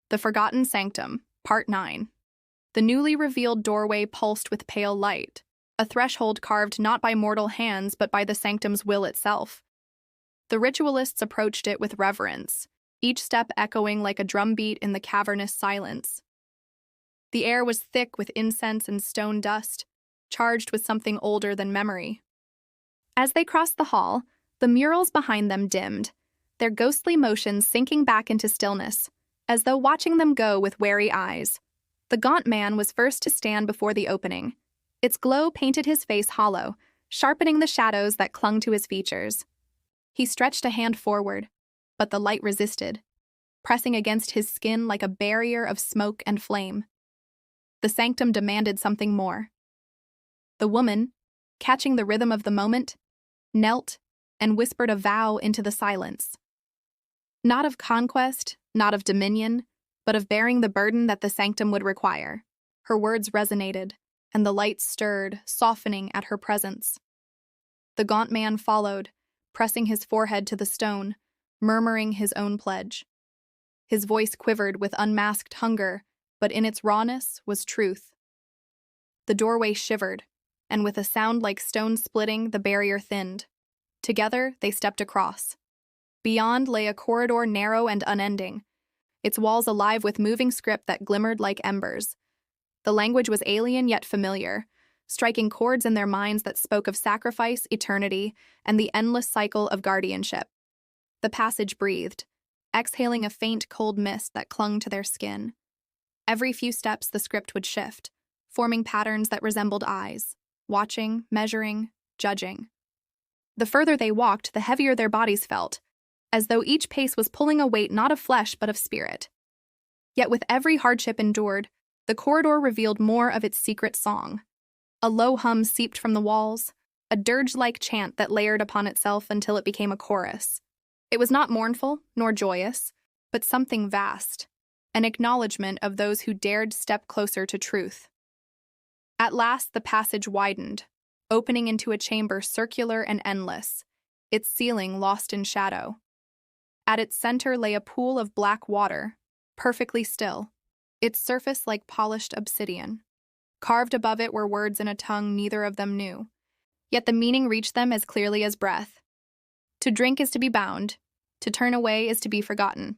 The Forgotten Sanctum, Part 9. The newly revealed doorway pulsed with pale light, a threshold carved not by mortal hands but by the sanctum's will itself. The ritualists approached it with reverence, each step echoing like a drumbeat in the cavernous silence. The air was thick with incense and stone dust, charged with something older than memory. As they crossed the hall, the murals behind them dimmed, their ghostly motions sinking back into stillness, as though watching them go with wary eyes. The gaunt man was first to stand before the opening. Its glow painted his face hollow, sharpening the shadows that clung to his features. He stretched a hand forward, but the light resisted, pressing against his skin like a barrier of smoke and flame. The sanctum demanded something more. The woman, catching the rhythm of the moment, knelt and whispered a vow into the silence. Not of conquest, not of dominion, but of bearing the burden that the sanctum would require. Her words resonated, and the light stirred, softening at her presence. The gaunt man followed, pressing his forehead to the stone, murmuring his own pledge. His voice quivered with unmasked hunger, but in its rawness was truth. The doorway shivered, and with a sound like stone splitting, the barrier thinned. Together, they stepped across. Beyond lay a corridor narrow and unending, its walls alive with moving script that glimmered like embers. The language was alien yet familiar, striking chords in their minds that spoke of sacrifice, eternity, and the endless cycle of guardianship. The passage breathed, exhaling a faint, cold mist that clung to their skin. Every few steps the script would shift, forming patterns that resembled eyes, watching, measuring, judging. The further they walked, the heavier their bodies felt, as though each pace was pulling a weight not of flesh but of spirit. Yet with every hardship endured, the corridor revealed more of its secret song. A low hum seeped from the walls, a dirge-like chant that layered upon itself until it became a chorus. It was not mournful nor joyous, but something vast, an acknowledgement of those who dared step closer to truth. At last the passage widened, opening into a chamber circular and endless, its ceiling lost in shadow. At its center lay a pool of black water, perfectly still, its surface like polished obsidian. Carved above it were words in a tongue neither of them knew, yet the meaning reached them as clearly as breath. To drink is to be bound, to turn away is to be forgotten.